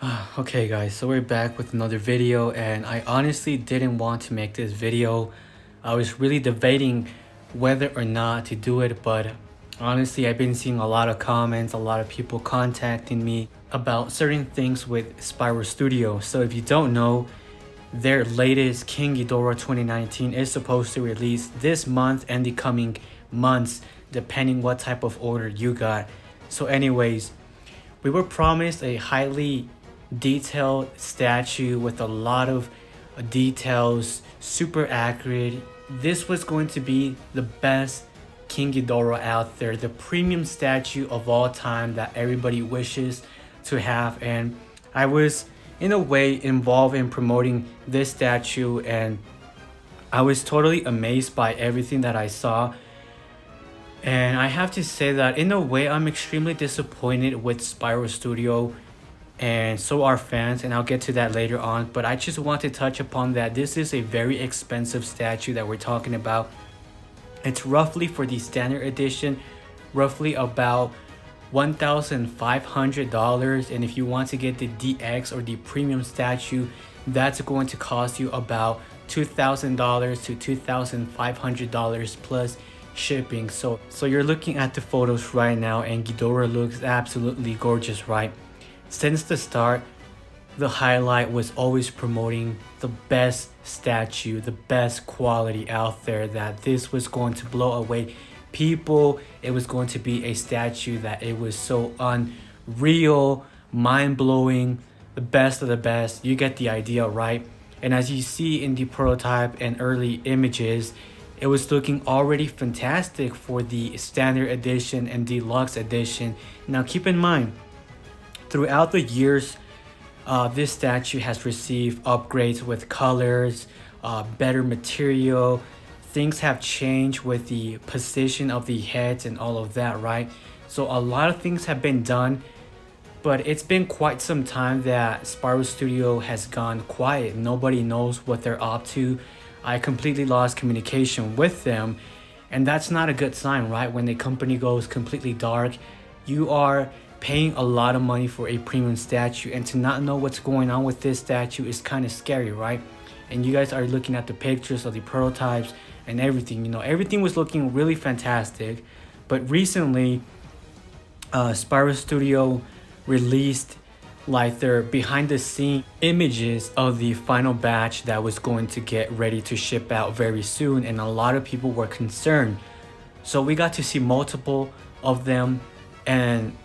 Okay guys, so we're back with another video, and I honestly didn't want to make this video. I was really debating whether or not to do it, but honestly I've been seeing a lot of comments, a lot of people contacting me about certain things with Spiral Studio. So if you don't know, their latest King Ghidorah 2019 is supposed to release this month and the coming months, depending what type of order you got. So anyways, we were promised a highly detailed statue with a lot of details, super accurate. This was going to be the best King Ghidorah out there, the premium statue of all time that everybody wishes to have. And I was in a way involved in promoting this statue, and I was totally amazed by everything that I saw. And I have to say that in a way I'm extremely disappointed with Spiral Studio, and so are fans, and I'll get to that later on. But I just want to touch upon that this is a very expensive statue that we're talking about. It's roughly, for the standard edition, roughly about $1,500, and if you want to get the DX or the premium statue, that's going to cost you about $2,000 to $2,500 plus shipping. So you're looking at the photos right now, and Ghidorah looks absolutely gorgeous, right? Since the start, the highlight was always promoting the best statue, the best quality out there, that this was going to blow away people. It was going to be a statue that it was so unreal, mind-blowing, the best of the best. You get the idea, right? And as you see in the prototype and early images, it was looking already fantastic for the standard edition and deluxe edition. Now keep in mind, throughout the years, this statue has received upgrades with colors, better material. Things have changed with the position of the heads and all of that, right? So a lot of things have been done, but it's been quite some time that Spiral Studio has gone quiet. Nobody knows what they're up to. I completely lost communication with them, and that's not a good sign, right? When a company goes completely dark, you are paying a lot of money for a premium statue, and to not know what's going on with this statue is kind of scary, right? And you guys are looking at the pictures of the prototypes and everything. You know, everything was looking really fantastic, but recently Spiral Studio released like their behind the scene images of the final batch that was going to get ready to ship out very soon, and a lot of people were concerned. So we got to see multiple of them, and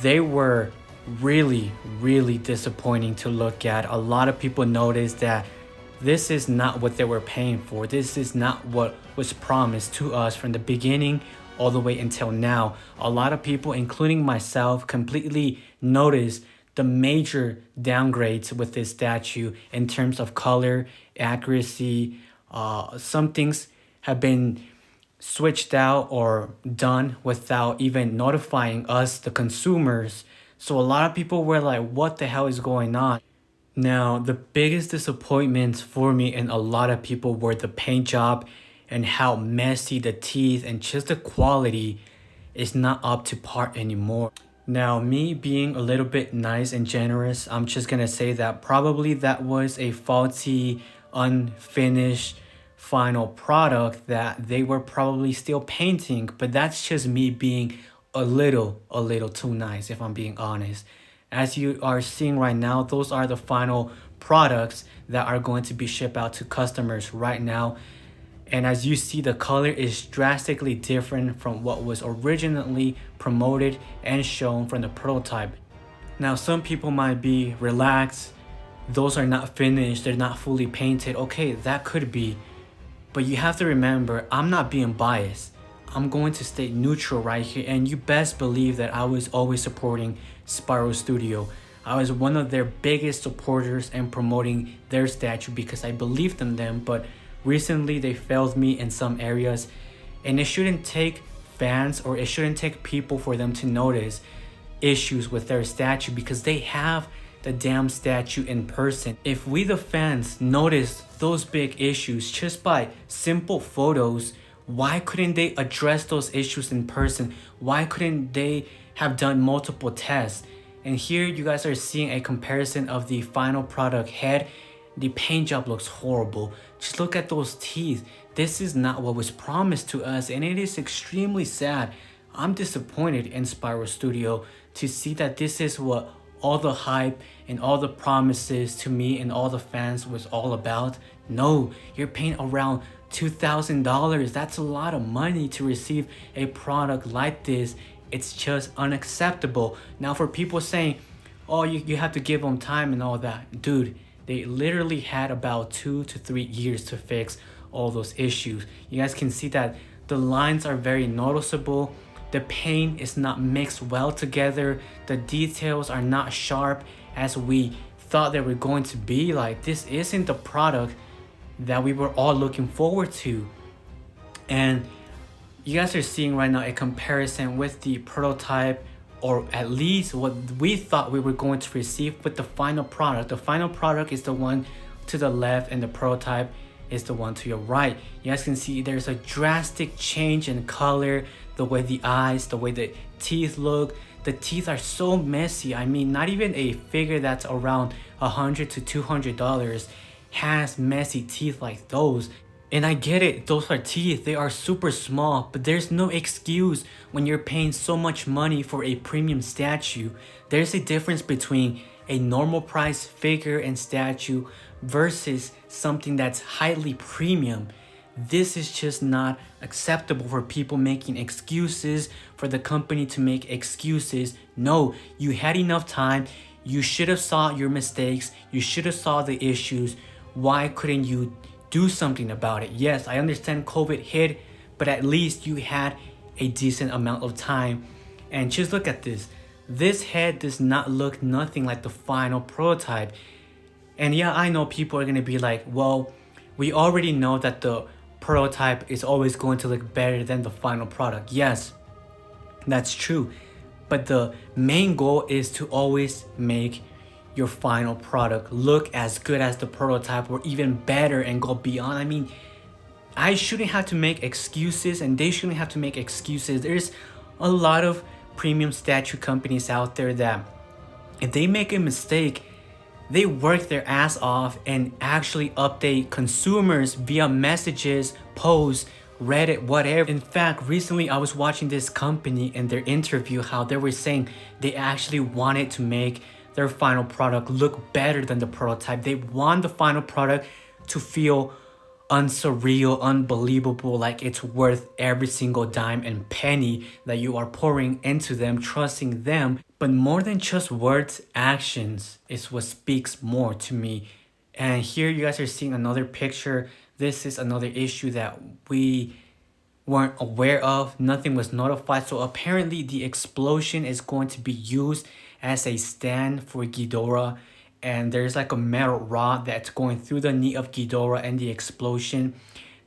they were really disappointing to look at. A lot of people noticed that this is not what they were paying for. This is not what was promised to us from the beginning all the way until now. A lot of people, including myself, completely noticed the major downgrades with this statue in terms of color, accuracy. Some things have been switched out or done without even notifying us, the consumers. So a lot of people were like, what the hell is going on? Now, the biggest disappointments for me and a lot of people were the paint job and how messy the teeth and just the quality is not up to par anymore. Now, me being a little bit nice and generous, I'm just gonna say that probably that was a faulty, unfinished final product that they were probably still painting, but that's just me being a little too nice, if I'm being honest. As you are seeing right now, those are the final products that are going to be shipped out to customers right now. And as you see, the color is drastically different from what was originally promoted and shown from the prototype. Now, some people might be relaxed. Those are not finished. They're not fully painted. Okay, that could be. But you have to remember, I'm not being biased. I'm going to stay neutral right here. And you best believe that I was always supporting Spiral Studio. I was one of their biggest supporters and promoting their statue because I believed in them. But recently they failed me in some areas, and it shouldn't take fans or it shouldn't take people for them to notice issues with their statue, because they have the damn statue in person. If we the fans notice those big issues just by simple photos, why couldn't they address those issues in person? Why couldn't they have done multiple tests And here you guys are seeing a comparison of the final product head. The paint job looks horrible. Just look at those teeth. This is not what was promised to us, and it is extremely sad. I'm disappointed in Spyro Studio to see that this is what all the hype and all the promises to me and all the fans was all about. No, you're paying around $2,000. That's a lot of money to receive a product like this. It's just unacceptable. Now for people saying, oh, you have to give them time and all that. Dude, they literally had about 2 to 3 years to fix all those issues. You guys can see that the lines are very noticeable. The paint is not mixed well together. The details are not sharp as we thought they were going to be. Like, this isn't the product that we were all looking forward to. And you guys are seeing right now a comparison with the prototype, or at least what we thought we were going to receive with the final product. The final product is the one to the left and the prototype is the one to your right. You guys can see there's a drastic change in color, the way the eyes, the way the teeth look. The teeth are so messy. I mean, not even a figure that's around $100 to $200 has messy teeth like those. And I get it, those are teeth, they are super small, but there's no excuse when you're paying so much money for a premium statue. There's a difference between a normal price figure and statue versus something that's highly premium. This is just not acceptable for people making excuses, for the company to make excuses. No, you had enough time. You should have saw your mistakes. You should have saw the issues. Why couldn't you do something about it? Yes, I understand COVID hit, but at least you had a decent amount of time. And just look at this. This head does not look nothing like the final prototype. And yeah, I know people are gonna be like, well, we already know that the prototype is always going to look better than the final product. Yes, that's true. But the main goal is to always make your final product look as good as the prototype or even better and go beyond. I mean, I shouldn't have to make excuses and they shouldn't have to make excuses. There's a lot of premium statue companies out there that if they make a mistake, they work their ass off and actually update consumers via messages, posts, Reddit, whatever. In fact, recently I was watching this company in their interview how they were saying they actually wanted to make their final product look better than the prototype. They want the final product to feel unsurreal, unbelievable, like it's worth every single dime and penny that you are pouring into them, trusting them. But more than just words, actions is what speaks more to me. And here you guys are seeing another picture. This is another issue that we weren't aware of. Nothing was notified. So apparently the explosion is going to be used as a stand for Ghidorah, and there's like a metal rod that's going through the knee of Ghidorah and the explosion.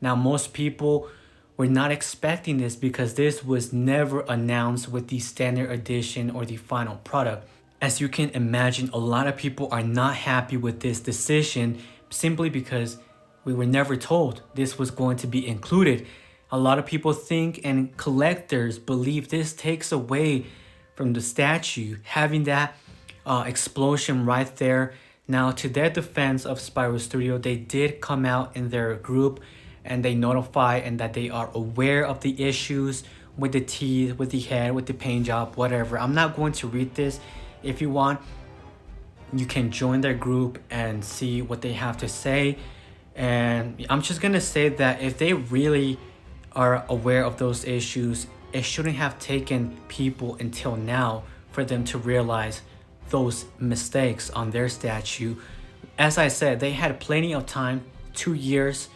Now most people were not expecting this because this was never announced with the standard edition or the final product. As you can imagine, a lot of people are not happy with this decision simply because we were never told this was going to be included. A lot of people think and collectors believe this takes away from the statue, having that explosion right there. Now, to their defense of Spyro Studio, they did come out in their group and they notify and that they are aware of the issues with the teeth, with the head, with the paint job, whatever. I'm not going to read this. If you want, you can join their group and see what they have to say. And I'm just gonna say that if they really are aware of those issues, it shouldn't have taken people until now for them to realize those mistakes on their statue. As I said, they had plenty of time, 2 years.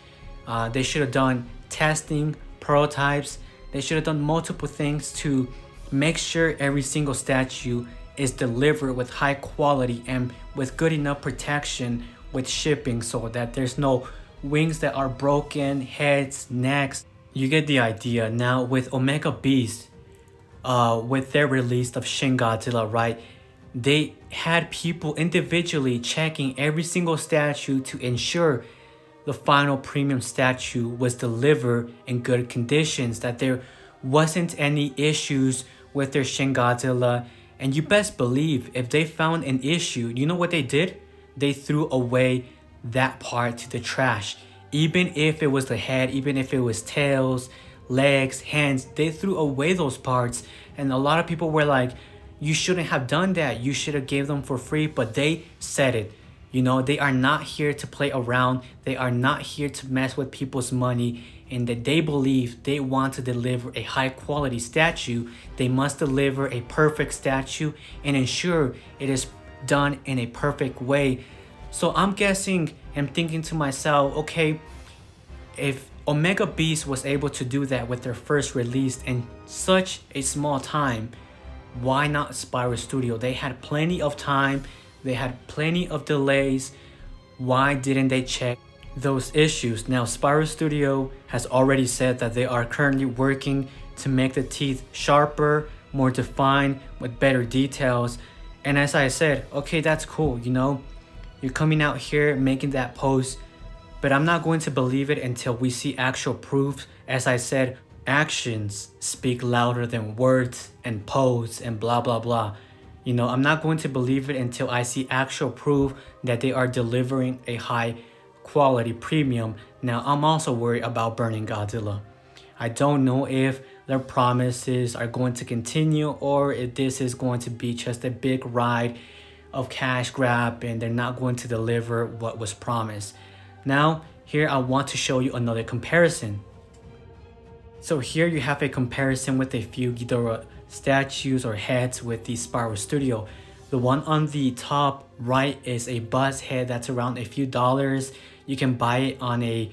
They should have done testing, prototypes. They should have done multiple things to make sure every single statue is delivered with high quality and with good enough protection with shipping so that there's no wings that are broken, heads, necks. You get the idea. Now with Omega Beast, with their release of Shin Godzilla, right? They had people individually checking every single statue to ensure the final premium statue was delivered in good conditions, that there wasn't any issues with their Shin Godzilla And you best believe if they found an issue, you know what they did? They threw away that part to the trash. Even if it was the head, even if it was tails, legs, hands, they threw away those parts. And a lot of people were like, you shouldn't have done that. You should have gave them for free, but they said it. You know, they are not here to play around. They are not here to mess with people's money, and that they believe they want to deliver a high quality statue. They must deliver a perfect statue and ensure it is done in a perfect way. So I'm guessing and thinking to myself, okay, if Omega Beast was able to do that with their first release in such a small time, why not Spyro Studio? They had plenty of time, they had plenty of delays. Why didn't they check those issues? Now, Spyro Studio has already said that they are currently working to make the teeth sharper, more defined, with better details. And as I said, okay, that's cool, you know, you're coming out here making that post, but I'm not going to believe it until we see actual proof. As I said, actions speak louder than words and posts and blah blah blah. You know, I'm not going to believe it until I see actual proof that they are delivering a high quality premium. Now, I'm also worried about Burning Godzilla. I don't know if their promises are going to continue or if this is going to be just a big ride of cash grab and they're not going to deliver what was promised. Now, here I want to show you another comparison. So here you have a comparison with a few Ghidorah statues or heads with the Spyro Studio. The one on the top right is a buzz head that's around a few dollars. You can buy it on a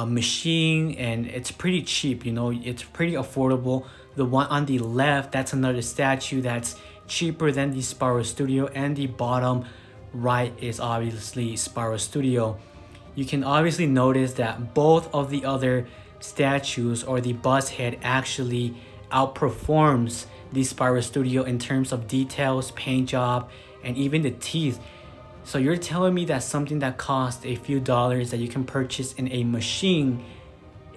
machine and it's pretty cheap, you know, it's pretty affordable. The one on the left, that's another statue that's cheaper than the Spyro Studio, and the bottom right is obviously Spyro Studio. You can obviously notice that both of the other statues or the buzz head actually outperforms the Spyro Studio in terms of details, paint job, and even the teeth. So you're telling me that something that costs a few dollars that you can purchase in a machine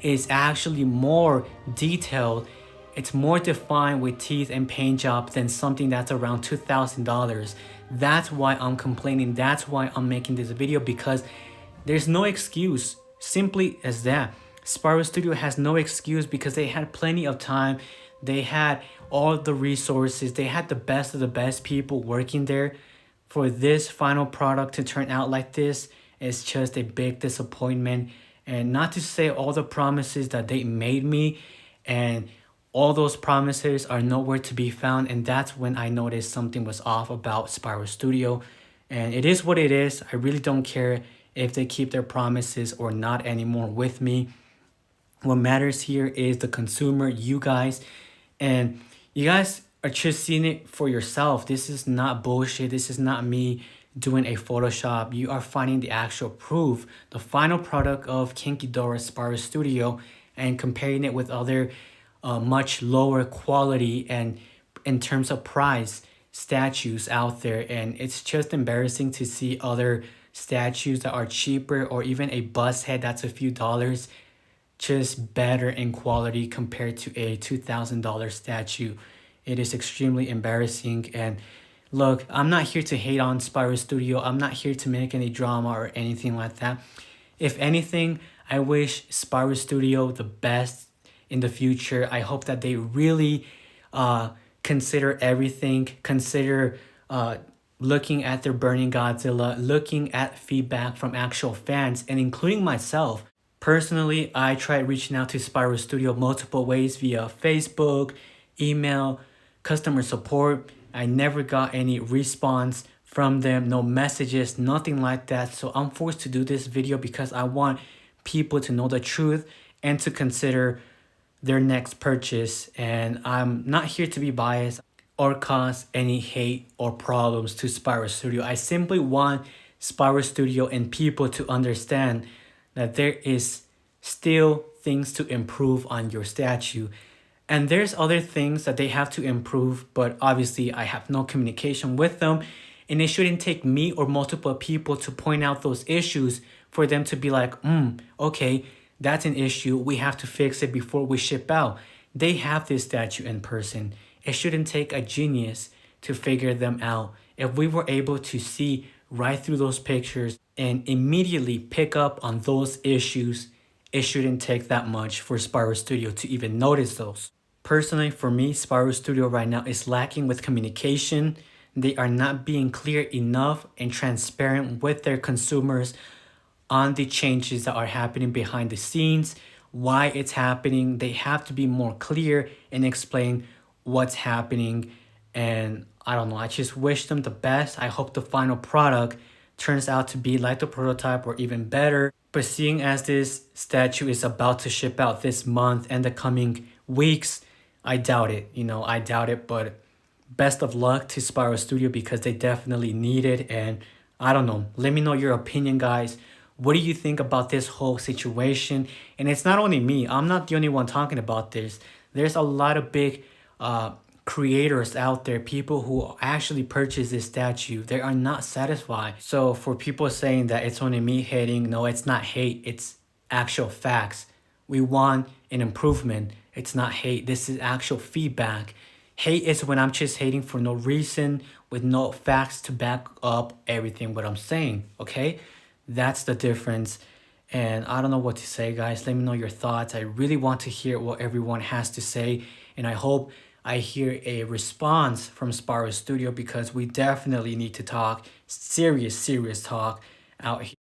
is actually more detailed, it's more defined with teeth and paint job than something that's around $2,000. That's why I'm complaining. That's why I'm making this video, because there's no excuse. Simply as that. Spyro Studio has no excuse because they had plenty of time. They had all the resources. They had the best of the best people working there. For this final product to turn out like this, it's just a big disappointment. And not to say all the promises that they made me, and all those promises are nowhere to be found. And that's when I noticed something was off about Spyro Studio. And it is what it is. I really don't care if they keep their promises or not anymore with me. What matters here is the consumer, you guys, and you guys are just seeing it for yourself. This is not bullshit. This is not me doing a Photoshop. You are finding the actual proof, the final product of King Ghidorah Spyro Studio, and comparing it with other much lower quality and in terms of price statues out there. And it's just embarrassing to see other statues that are cheaper, or even a bus head that's a few dollars, just better in quality compared to a $2,000 statue. It is extremely embarrassing. And look, I'm not here to hate on Spyro Studio. I'm not here to make any drama or anything like that. If anything, I wish Spyro Studio the best in the future. I hope that they really consider everything, consider looking at their Burning Godzilla, looking at feedback from actual fans, and including myself. Personally, I tried reaching out to Spyro Studio multiple ways via Facebook, email, customer support. I never got any response from them, no messages, nothing like that. So I'm forced to do this video because I want people to know the truth and to consider their next purchase. And I'm not here to be biased or cause any hate or problems to Spyro Studio. I simply want Spyro Studio and people to understand that there is still things to improve on your statue. And there's other things that they have to improve, but obviously I have no communication with them. And it shouldn't take me or multiple people to point out those issues for them to be like, okay, that's an issue. We have to fix it before we ship out. They have this statue in person. It shouldn't take a genius to figure them out. If we were able to see right through those pictures and immediately pick up on those issues, it shouldn't take that much for Spiral Studio to even notice those. Personally, for me, Spiral Studio right now is lacking with communication. They are not being clear enough and transparent with their consumers on the changes that are happening behind the scenes, why it's happening. They have to be more clear and explain what's happening. And I don't know, I just wish them the best. I hope the final product turns out to be like the prototype or even better. But seeing as this statue is about to ship out this month and the coming weeks, I doubt it. I doubt it, but best of luck to Spiral Studio because they definitely need it. And I don't know, let me know your opinion, guys. What do you think about this whole situation? And it's not only me. I'm not the only one talking about this. There's a lot of big creators out there, people who actually purchase this statue. They are not satisfied. So for people saying that it's only me hating, no, it's not hate. It's actual facts. We want an improvement. It's not hate. This is actual feedback. Hate is when I'm just hating for no reason with no facts to back up everything what I'm saying, okay? That's the difference. And I don't know what to say, guys. Let me know your thoughts. I really want to hear what everyone has to say. And I hope I hear a response from Spiral Studio because we definitely need to talk serious talk out here.